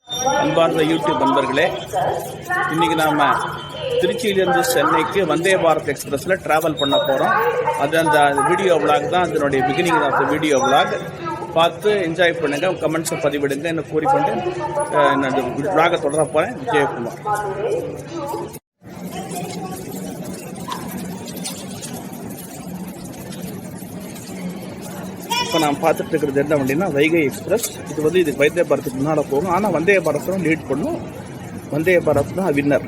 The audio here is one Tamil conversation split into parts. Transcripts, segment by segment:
அன்பார்ந்த யூடியூப் நண்பர்களே, இன்னைக்கு நாம திருச்சியிலிருந்து சென்னைக்கு வந்தே பாரத் எக்ஸ்பிரஸ்ல டிராவல் பண்ண போறோம். அது அந்த வீடியோ விளாக் தான், அதனுடைய beginning of the video vlog. பார்த்து என்ஜாய் பண்ணுங்க, கமெண்ட்ஸை பதிவிடுங்க என்ன கூறிக்கொண்டு இந்த விளாகை தொடர போறேன். விஜயகுமார். இப்போ நான் பார்த்துட்டு இருக்கிறது என்ன அப்படின்னா வைகை எக்ஸ்பிரஸ். இது வந்து இது வந்தே பாரத்துக்கு முன்னால் போகும், ஆனால் வந்தே பாரத் தான் லீட் பண்ணும். வந்தே பாரத் தான் வின்னர்.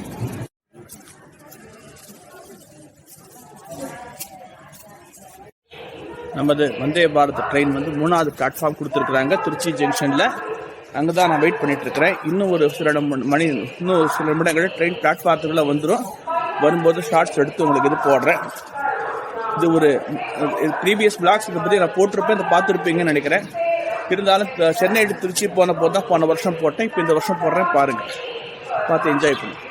நமது வந்தே பாரத் ட்ரெயின் வந்து 3வது பிளாட்ஃபார்ம் கொடுத்துருக்குறாங்க திருச்சி ஜங்ஷனில். அங்கே தான் நான் வெயிட் பண்ணிட்டு இருக்கிறேன். இன்னும் ஒரு சில நிமிடங்கள் ட்ரெயின் பிளாட்ஃபார்த்துக்குள்ளே வந்துடும். வரும்போது ஷார்ட்ஸ் எடுத்து உங்களுக்கு இது போடுறேன். இது ஒரு ப்ரீவியஸ் பிளாக்ஸ் இதை பற்றி நான் போட்டிருப்பேன், இதை பார்த்துருப்பீங்கன்னு நினைக்கிறேன். இருந்தாலும் சென்னை திருச்சி போன போது தான் போன வருஷம் போட்டேன், இப்போ இந்த வருஷம் போடுறேன். பாருங்கள், பார்த்து என்ஜாய் பண்ணுங்க.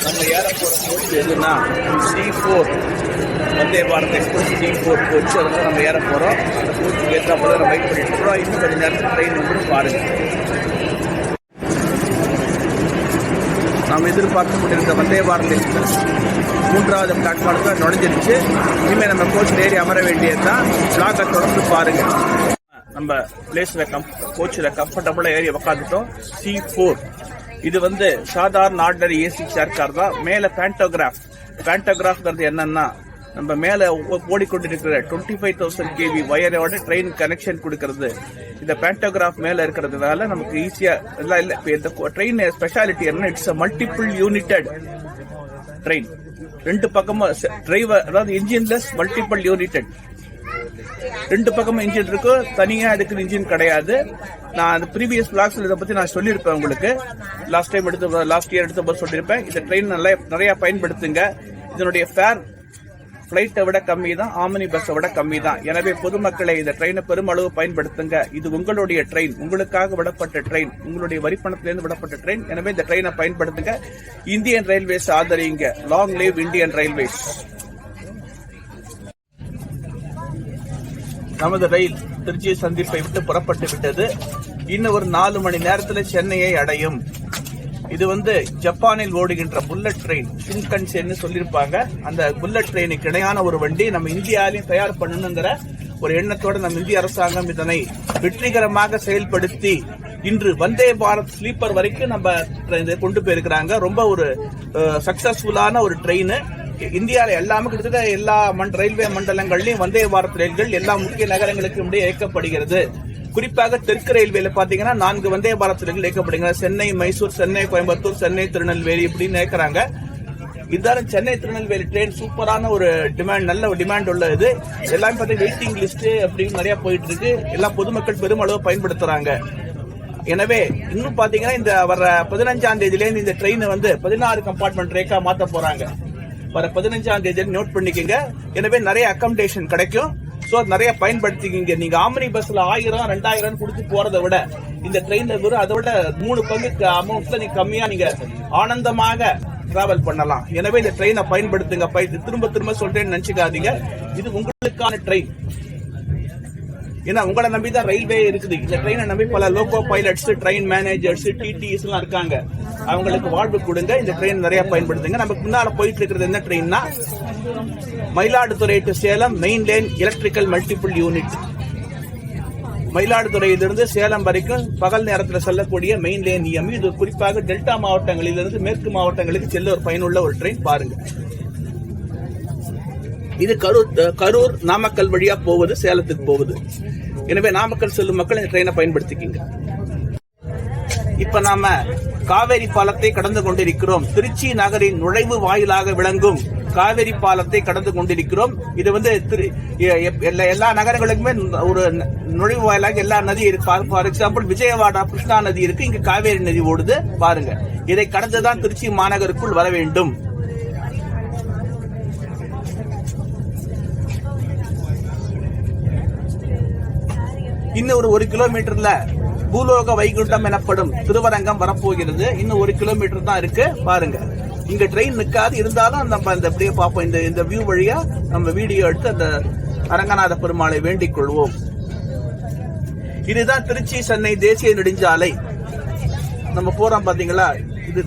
நம்ம ஏற போகிற கோச் எதுனா C4 Vande Bharat express C4 coach. அதனால நம்ம ஏற போகிறோம். அந்த கோச்சுக்கு ஏற்ற போல நம்ம வெயிட் பண்ணிட்டு இருக்கிறோம். இன்னும் கொஞ்சம் நேரத்தில் ட்ரெயின் வந்து பாருங்க. நாம் எதிர்பார்த்து கொண்டிருந்த வந்தே பாரத் எக்ஸ்பிரஸ் 3வது பிளாட்ஃபார்மில் நுழைஞ்சிருச்சு. இனிமேல் நம்ம கோச்சில் ஏறி அமர வேண்டியதுதான். பிளாக்கை தொடர்ந்து பாருங்க. நம்ம பிளேஸில் கோச்சில் கம்ஃபர்டபுளாக ஏறி உக்காந்துட்டோம். C4 இது வந்து சாதாரண ஆர்டினரி ஏசி சேர் கார் தான். மேல பேண்டோகிராஃப்ங்கிறது என்னன்னா, நம்ம மேல ஓடிக்கொண்டிருக்கிற 25,000 kV வயரோட ட்ரெயின் கனெக்ஷன் கொடுக்கறது. இந்த பேண்டோகிராஃப் மேல இருக்கிறதுனால நமக்கு ஈஸியா எல்லாம் இல்ல. இந்த ட்ரெயின் ஸ்பெஷாலிட்டி என்ன, இட்ஸ் மல்டிபிள் யூனிட்டட் ட்ரெயின். 2 பக்கமும் டிரைவர், அதாவது இன்ஜின்லெஸ் மல்டிபிள் யூனிட்டட். 2 பக்கமும் இன்ஜின் இருக்கு, தனியா அதுக்கு இன்ஜின் கிடையாது. நான் அந்த ப்ரீவியஸ் பிளாக்ஸ்ல இதை பத்தி நான் சொல்லியிருப்பேன் உங்களுக்கு. லாஸ்ட் இயர் எடுத்த போது சொல்லியிருப்பேன். இந்த ட்ரெயின் நிறைய பயன்படுத்துங்க. இதனுடைய ஃபேர் பிளைட்டை விட கம்மி தான், ஆம்னி பஸ்ஸை விட கம்மி தான். எனவே பொதுமக்களை இந்த ட்ரெயினை பெருமளவு பயன்படுத்துங்க. இது உங்களுடைய ட்ரெயின், உங்களுக்காக விடப்பட்ட ட்ரெயின், உங்களுடைய வரிப்பணத்திலிருந்து விடப்பட்ட ட்ரெயின். எனவே இந்த ட்ரெயினை பயன்படுத்துங்க. இந்தியன் ரயில்வேஸ் ஆதரிங்க. Long live Indian railways. நமது ரயில் திருச்சி சந்திப்பை விட்டு புறப்பட்டு விட்டது. இன்னும் ஒரு 4 மணி நேரத்தில் சென்னையை அடையும். இது வந்து ஜப்பானில் ஓடுகின்ற புல்லட் ட்ரெயின், ஷின்கன்சென்னு சொல்லியிருப்பாங்க. அந்த புல்லட் ட்ரெயினுக்கு இணையான ஒரு வண்டி நம்ம இந்தியாவிலையும் தயார் பண்ணணுங்கிற ஒரு எண்ணத்தோடு நம்ம இந்திய அரசாங்கம் இதனை வெற்றிகரமாக செயல்படுத்தி இன்று வந்தே பாரத் ஸ்லீப்பர் வரைக்கும் நம்ம இதை கொண்டு போயிருக்கிறாங்க. ரொம்ப ஒரு சக்சஸ்ஃபுல்லான ஒரு ட்ரெயின். இந்தியாவில் எல்லாமே கிட்டத்தட்ட எல்லா ரயில்வே மண்டலங்கள்லயும் வந்தே பாரத் ரயில்கள் எல்லா முக்கிய நகரங்களுக்கு இயக்கப்படுகிறது. குறிப்பாக தெற்கு ரயில்வேல பாத்தீங்கன்னா 4 வந்தே பாரத் ரயில்கள் இயக்கப்படுகிறது. சென்னை மைசூர், சென்னை கோயம்புத்தூர், சென்னை திருநெல்வேலி இப்படின்னு இயக்குறாங்க. இருந்தாலும் சென்னை திருநெல்வேலி ட்ரெயின் சூப்பரான ஒரு டிமாண்ட், நல்ல ஒரு டிமாண்ட் உள்ள இது. எல்லாமே பார்த்தீங்கன்னா வெயிட்டிங் லிஸ்ட் அப்படின்னு நிறைய போயிட்டு இருக்கு. எல்லா பொதுமக்கள் பெருமளவு பயன்படுத்துறாங்க. எனவே இன்னும் பாத்தீங்கன்னா இந்த வர 15ஆம் தேதியிலேருந்து இந்த ட்ரெயின் வந்து 16 கம்பார்ட்மெண்ட் ட்ரெயினா மாத்த போறாங்க. வர 15ஆம் தேதி நோட் பண்ணிக்கங்க. எனவே நிறைய அக்கமடேஷன் கிடைக்கும். சோ நிறைய பயன்படுத்திக்கிங்க. நீங்க ஆம்னி பஸ்ல 1000, 2000 கொடுத்து போறதை விட இந்த ட்ரெயின்ல வரும் அதை விட 3 பங்கு அமௌண்ட்ல நீங்க கம்மியா நீங்க ஆனந்தமாக டிராவல் பண்ணலாம். எனவே இந்த ட்ரெயினை பயன்படுத்துங்க. திரும்ப சொல்றேன்னு நினைச்சுக்காதீங்க. இது உங்களுக்கான ட்ரெயின். ஏன்னா உங்களை நம்பி தான் ரயில்வே இருக்குது. இந்த ட்ரெயினை நம்பி பல loco pilots, train managers, TTS எல்லாம் இருக்காங்க. அவங்களுக்கு வாழ்வு கொடுங்க. இந்த ட்ரெயின் நிறைய பயன்படுத்துங்க. நமக்கு முன்னால போயிட்டு இருக்கிறது என்ன ட்ரெயின்னா, Mayiladuthurai to Salem main line electrical multiple unit. மயிலாடுதுறையிலிருந்து சேலம் வரைக்கும் பகல் நேரத்தில் செல்லக்கூடிய மெயின் லைன் இஎம். இது குறிப்பாக டெல்டா மாவட்டங்களிலிருந்து மேற்கு மாவட்டங்களுக்கு செல்ல ஒரு பயனுள்ள ஒரு ட்ரெயின். பாருங்க, இது கரூர் நாமக்கல் வழியா போவது, சேலத்துக்கு போகுது. எனவே நாமக்கல் செல்லும் மக்கள் இந்த ட்ரெயினை பயன்படுத்திக்கிங்க. இப்ப நாம காவேரி பாலத்தை கடந்து கொண்டிருக்கிறோம். திருச்சி நகரின் நுழைவு வாயிலாக விளங்கும் காவேரி பாலத்தை கடந்து கொண்டிருக்கிறோம். இது வந்து எல்லா நகரங்களுக்குமே ஒரு நுழைவு வாயிலாக எல்லா நதி இருக்கு. ஃபார் எக்ஸாம்பிள் விஜயவாடா கிருஷ்ணா நதி இருக்கு, இங்க காவேரி நதி ஓடுது. பாருங்க, இதை கடந்துதான் திருச்சி மாநகருக்குள் வர வேண்டும். இன்னும் ஒரு 1 கிலோமீட்டர்ல பூலோக வைகுண்டம் எனப்படும் திருவரங்கம் வரப்போகிறது. இன்னும் 1 கிலோமீட்டர் தான் இருக்கு. பாருங்க, இங்க ட்ரெயின் நிக்காது, இருந்தாலும் நம்ம இந்த அப்படியே பார்ப்போம். இந்த வியூ வழியா நம்ம வீடியோ எடுத்து அந்த அரங்கநாத பெருமாளை வேண்டிக் கொள்வோம். இதுதான் திருச்சி சென்னை தேசிய நெடுஞ்சாலை. நம்ம போறோம் பாத்தீங்களா? இது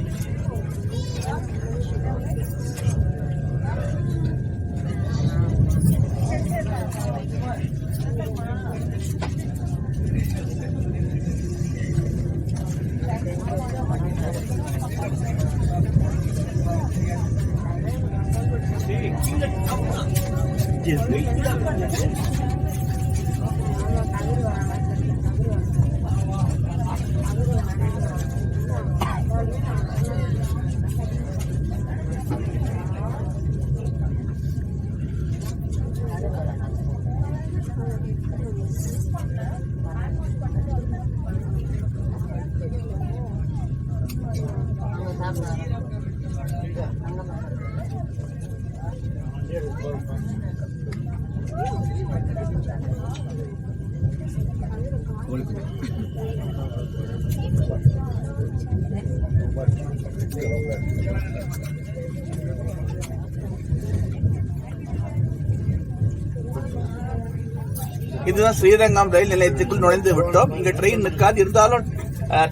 இதுதான் ஸ்ரீரங்கம் ரயில் நிலையத்துக்குள் நுழைந்து விட்டோம். இங்க ட்ரெயின் நிற்காது, இருந்தாலும்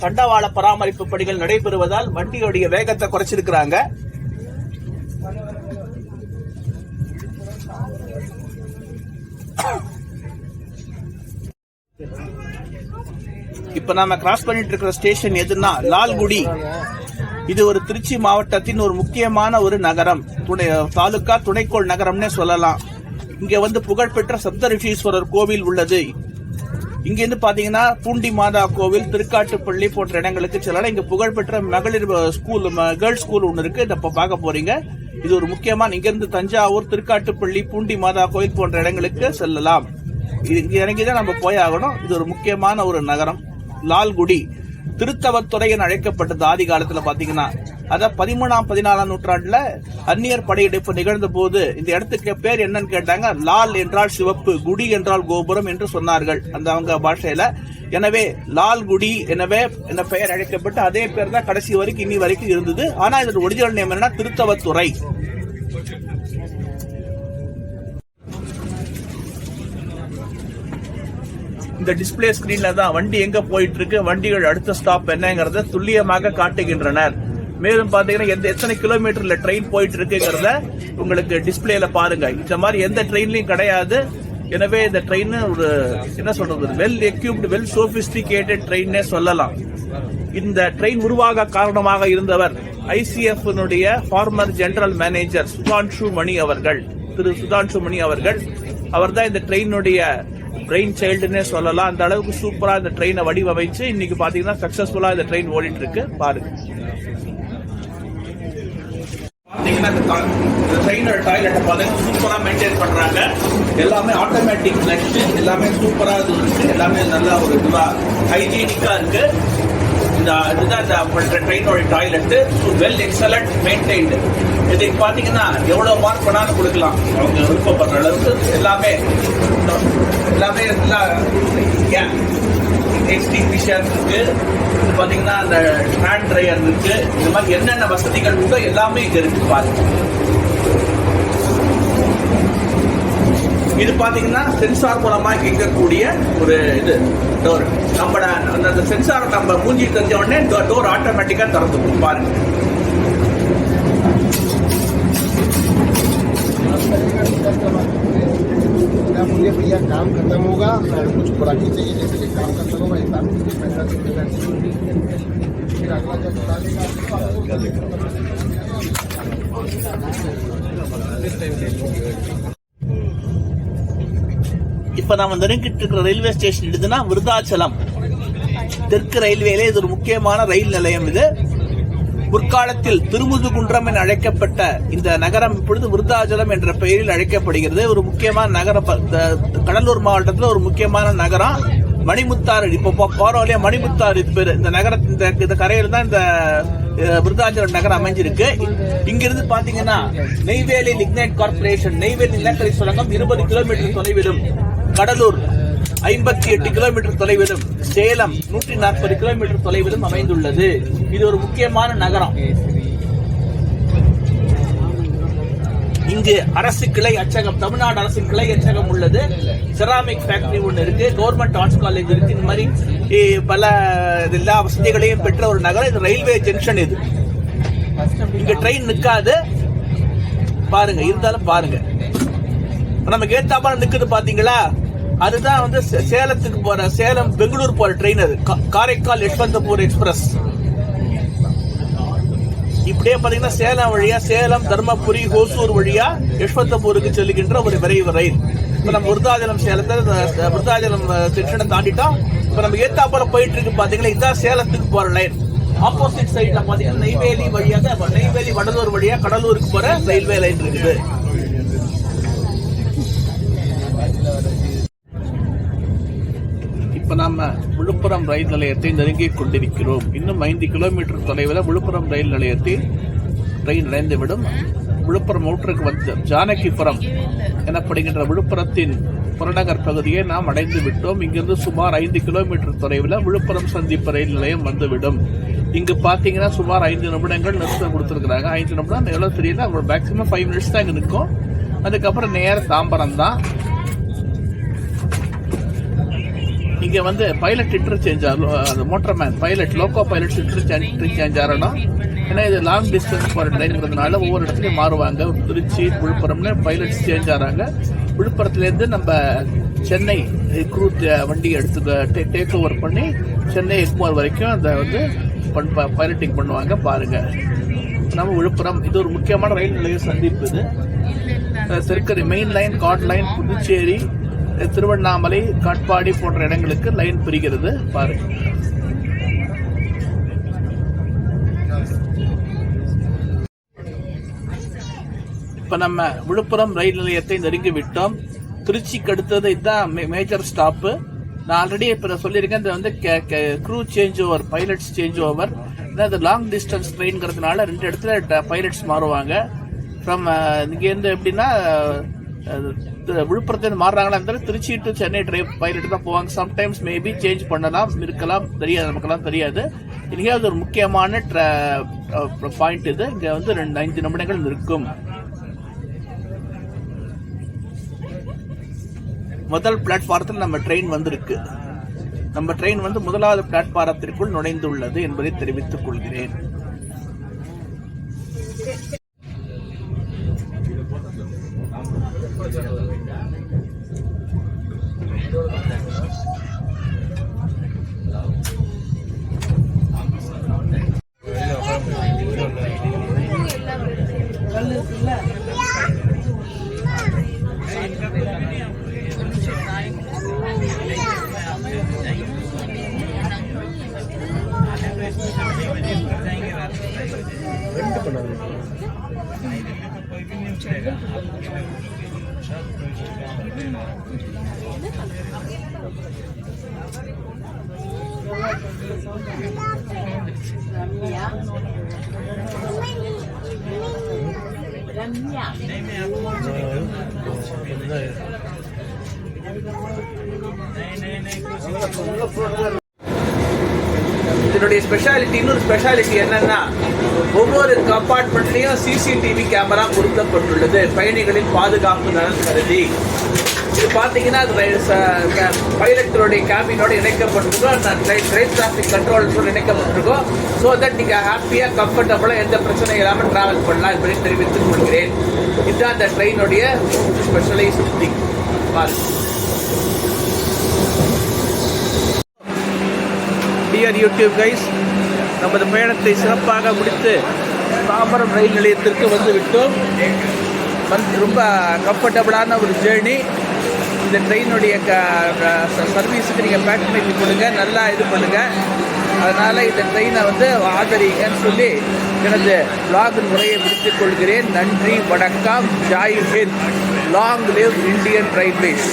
தண்டவாள பராமரிப்பு பணிகள் நடைபெறுவதால் வண்டியுடைய வேகத்தை குறைச்சிருக்கிறாங்க. இப்ப நாம கிராஸ் பண்ணிட்டு இருக்கிற ஸ்டேஷன் எதுன்னா லால்குடி. இது ஒரு திருச்சி மாவட்டத்தின் ஒரு முக்கியமான ஒரு நகரம், தாலுகா துணைக்கோள் நகரம்னே சொல்லலாம். இங்க வந்து புகழ்பெற்ற சப்தரிஷீஸ்வரர் கோவில் உள்ளது. இங்க இருந்து பாத்தீங்கன்னா பூண்டி மாதா கோவில், திருக்காட்டுப்பள்ளி போன்ற இடங்களுக்கு செல்லலாம். இங்க புகழ்பெற்ற மகளிர் ஸ்கூல், கேர்ள்ஸ் ஸ்கூல் ஒன்னு இருக்கு. இத பார்க்க போறீங்க. இது ஒரு முக்கியமான, இங்க இருந்து தஞ்சாவூர், திருக்காட்டுப்பள்ளி, பூண்டி மாதா கோவில் போன்ற இடங்களுக்கு செல்லலாம். இங்க இறங்கிதான் நம்ம போய் ஆகணும். இது ஒரு முக்கியமான ஒரு நகரம் லால்குடி. திருத்தவத்துறை என அழைக்கப்பட்டது ஆதி காலத்துல பாத்தீங்கன்னா. அத 13ஆம் 14ஆம் நூற்றாண்டுல அந்நியர் படையெடுப்பு நிகழ்ந்த போது இந்த இடத்துக்கு பேர் என்னன்னு கேட்டாங்க. லால் என்றால் சிவப்பு, குடி என்றால் கோபுரம் என்று சொன்னார்கள் அந்த அவங்க பாஷையில. எனவே லால்குடி எனவே என்ன பெயர் அழைக்கப்பட்டு அதே பேர் தான் கடைசி வரைக்கும் இன்னி வரைக்கும் இருந்தது. ஆனா இதோட ஒரிஜினல் நேம் என்னன்னா திருத்தவத்துறை. இந்த டிஸ்பிளே ஸ்கிரீன்ல தான் வண்டி எங்க போயிட்டு இருக்கு, வண்டிகள் அடுத்த ஸ்டாப் என்னங்கறத துல்லியமாக காட்டுகின்றனர். மேலும் பாத்தீங்கன்னா எத்தனை கிலோமீட்டர்ல ட்ரெயின் போயிட்டு இருக்குங்கிறத உங்களுக்கு டிஸ்பிளேல பாருங்க. இந்த மாதிரி எந்த ட்ரெயின்லயும் கிடையாது. எனவே இந்த ட்ரெயின் ஒரு என்ன சொல்றது, வெல் எக்யூப்டு, வெல் சோபிஸ்டிகேட்டட் ட்ரெயின்னே சொல்லலாம். இந்த ட்ரெயின் உருவாக காரணமாக இருந்தவர் ICF former general manager Sudhanshu Mani அவர்கள். திரு சுதான்ஷு மணி அவர்கள். அவர் தான் இந்த ட்ரெயினுடைய பிரெயின் சைல்டுன்னே சொல்லலாம். அந்த அளவுக்கு சூப்பரா இந்த ட்ரெயினை வடிவமைச்சு இன்னைக்கு பாத்தீங்கன்னா சக்சஸ்ஃபுல்லா இந்த ட்ரெயின் ஓடிட்டு இருக்கு. பாருங்க, இந்த ட்ரெயினோட டாய்லெட்டை பாத்தீங்கன்னா சூப்பரா மெயின்டைன் பண்றாங்க. எல்லாமே ஆட்டோமேட்டிக் ஃபிளஷ், எல்லாமே சூப்பரா இருக்கு. எல்லாமே நல்லா ஒரு இதுவா ஹைஜீனிக்கா இருக்கு. இதுதான் இந்த ட்ரெயினோட டாய்லெட். Well excellent maintained. இதுக்கு பாத்தீங்கன்னா எவ்வளவு மார்க் பண்ணாலும் கொடுக்கலாம் அவங்க விருப்பப்படுற அளவுக்கு. எல்லாமே எக்ஸ்டிங்விஷர் இருக்கு, பாத்தீங்கன்னா அந்த ஹேண்ட் ட்ரையர் இருக்கு. இந்த மாதிரி என்னென்ன வசதிகள் உண்டோ எல்லாமே இங்க இருக்கு. பாருங்க, இது பாத்தீங்கன்னா சென்சார் மூலமா கேட்கக்கூடிய ஒரு இது டோர். நம்ம அந்த சென்சார் நம்ம மூஞ்சி தெரிஞ்ச உடனே டோர் ஆட்டோமேட்டிக்கா திறந்துக்கும். பாருங்க, मुझे भैया काम खत्म होगा और कुछ खुराकी चाहिए, जैसे कि काम खत्म होगा एक काम फिर अगला जब बता देगा। இப்ப நாம நெருங்கிட்டு இருக்கிற ரயில்வே ஸ்டேஷன் எதுனா விருதாச்சலம். தெற்கு ரயில்வேல இது ஒரு முக்கியமான ரயில் நிலையம். இது முற்காலத்தில் திருமுதுகுன்றம் என அழைக்கப்பட்ட இந்த நகரம் இப்பொழுது விருதாச்சலம் என்ற பெயரில் அழைக்கப்படுகிறது. ஒரு முக்கியமான நகரம், கடலூர் மாவட்டத்தில் ஒரு முக்கியமான நகரம். மணிமுத்தாறு, இப்ப போறோம் இல்லையா, மணிமுத்தாறு இது பேரு. இந்த நகரத்தின் இந்த கரையில் தான் இந்த விருதாச்சலம் நகரம் அமைஞ்சிருக்கு. இங்கிருந்து பாத்தீங்கன்னா நெய்வேலி லிக்னைட் கார்பரேஷன், நெய்வேலி நிலக்கரி சுரங்கம் 20 கிலோமீட்டர் தொலைவிலும், கடலூர் 58 கிலோமீட்டர் தொலைவிலும், சேலம் 140 கிலோமீட்டர் தொலைவிலும் அமைந்துள்ளது. இது ஒரு முக்கியமான நகரம். இங்கு அரசு கிளை அச்சகம், தமிழ்நாடு அரசின் கிளை அச்சகம் உள்ளது. செராமிக் ஃபேக்டரி ஒன்று இருக்கு, கவர்மெண்ட் ஆர்ட்ஸ் காலேஜ் இருக்கு. இந்த மாதிரி பல எல்லா வசதிகளையும் பெற்ற ஒரு நகரம். இது ரயில்வே ஜங்ஷன். இது இங்க ட்ரெயின் நிக்காது பாருங்க, இருந்தாலும் பாருங்க. நமக்கு ஏத்தாப்பால நிக்குது பாத்தீங்களா, அதுதான் வந்து சேலத்துக்கு போற, சேலம் பெங்களூர் போற ட்ரெயின். அது காரைக்கால் யஷ்வந்தபூர் எக்ஸ்பிரஸ். இப்படியே பாத்தீங்கன்னா சேலம் வழியா, சேலம் தர்மபுரி ஹோசூர் வழியா யஷ்வந்தபூருக்கு செல்லுகின்ற ஒரு விரைவு ரயில். இப்ப நம்ம விருத்தாச்சலம் விருத்தாச்சலம் செக்ஷனை தாண்டிட்டோம். இப்ப நம்ம ஏத்தாப்புல போயிட்டு இருக்கு பாத்தீங்கன்னா, இதுதான் சேலத்துக்கு போற லைன். ஆப்போசிட் சைட்ல பாத்தீங்கன்னா நெய்வேலி வழியாக, நெய்வேலி வடலூர் வழியா கடலூருக்கு போற ரயில்வே லைன் இருக்குது. இப்ப நாம விழுப்புரம் ரயில் நிலையத்தை நெருங்கிக் கொண்டிருக்கிறோம். இன்னும் 5 கிலோமீட்டர் தொலைவில் விழுப்புரம் ரயில் நிலையத்தில் ட்ரெயின் அடைந்துவிடும். விழுப்புரம் அவுட்டருக்கு வந்து ஜானகிபுரம் எனப்படுகின்ற விழுப்புரத்தின் புறநகர் பகுதியை நாம் அடைந்து விட்டோம். இங்கிருந்து சுமார் 5 கிலோமீட்டர் தொலைவில் விழுப்புரம் சந்திப்பு ரயில் நிலையம் வந்துவிடும். இங்கு பாத்தீங்கன்னா சுமார் 5 நிமிடங்கள் நிறுத்தம் கொடுத்திருக்கிறாங்க. 5 நிமிடம் எவ்வளவு தெரியல, மேக்சிமம் 5 மினிட்ஸ் தான் இங்க நிற்கும். அதுக்கப்புறம் நேர தாம்பரம் தான். இங்க வந்து pilot interchange, motorman pilot, loco pilot interchange ஆகணும். ஏன்னா இது லாங் டிஸ்டன்ஸ் போற ட்ரெயின்ங்கிறதுனால ஒவ்வொரு இடத்துலயும் மாறுவாங்க. திருச்சி, விழுப்புரம்னு பைலட்ஸ் சேஞ்ச் ஆறாங்க. விழுப்புரத்துல இருந்து நம்ம சென்னை க்ரூ வண்டி எடுத்து டேக் ஓவர் பண்ணி சென்னை எக்மோர் வரைக்கும் அதை வந்து பைலட்டிங் பண்ணுவாங்க. பாருங்க, நம்ம விழுப்புரம் இது ஒரு முக்கியமான ரயில் நிலைய சந்திப்பு. இது தெற்கு main line, ghat line, Puducherry, Tiruvannamalai, Katpadi போன்ற இடங்களுக்கு லைன் பிரிகிறது. பாருங்க, இப்ப நம்ம விழுப்புரம் ரயில் நிலையத்தை நெருங்கி விட்டோம். திருச்சிக்கு அடுத்தது இதுதான் மேஜர் ஸ்டாப். நான் ஆல்ரெடி இப்ப சொல்லியிருக்கேன், இது வந்து crew change over, pilots change over. Long distance ட்ரெயின்ங்கிறதுனால 2 இடத்துல பைலட்ஸ் மாறுவாங்க. ஃப்ரம் இங்கேருந்து எப்படின்னா விழுப்புரத்துல மாறுறாங்களா இருந்தாலும் திருச்சி டு சென்னை பைலட் தான் போவாங்க. சம்டைம்ஸ் மேபி சேஞ்ச் பண்ணலாம், இருக்கலாம், தெரியாது, நமக்கெல்லாம் தெரியாது. இங்கே அது ஒரு முக்கியமான பாயிண்ட். இது இங்க வந்து 5 நிமிடங்கள் நிற்கும். முதல் பிளாட்பாரத்தில் நம்ம ட்ரெயின் வந்திருக்கு. நம்ம ட்ரெயின் வந்து முதலாவது பிளாட்பாரத்திற்குள் நுழைந்துள்ளது என்பதை தெரிவித்துக் கொள்கிறேன். இதனுடைய ஸ்பெஷாலிட்டி, இன்னொரு ஸ்பெஷாலிட்டி என்னன்னா, ஒவ்வொரு கம்பார்ட்மெண்ட்லயும் சிசிடிவி கேமரா பொருத்தப்பட்டுள்ளது, பயணிகளின் பாதுகாப்பு நலன் கருதி. இது பாத்தீங்கன்னா பைலட்டுடைய கேபினோட இணைக்கப்பட்டிருக்கோம், ட்ரெயின் டிராபிக் கண்ட்ரோல்ஸோடு இணைக்கப்பட்டிருக்கோம். ஸோ தட் நீங்க ஹாப்பியா கம்ஃபர்டபுளா எந்த பிரச்சனையும் இல்லாமல் டிராவல் பண்ணலாம் என்பதை தெரிவித்துக் கொள்கிறேன். இதுதான் அந்த ட்ரெயினுடைய specialised thing. Dear YouTube guys, நமது பயணத்தை சிறப்பாக முடித்து தாம்பரம் ரயில் நிலையத்திற்கு வந்து விட்டோம். ரொம்ப கம்ஃபர்டபுளான ஒரு ஜேர்னி. இந்த ட்ரெயினுடைய சர்வீஸுக்கு நீங்கள் பேக் பண்ணி கொடுங்க, நல்லா இது பண்ணுங்கள். அதனால் இந்த ட்ரெயினை வந்து ஆதரிங்கன்னு சொல்லி எனது பிளாகின் உரையை முடித்துக் கொள்கிறேன். நன்றி, வணக்கம், Joy Hind, long live Indian railways.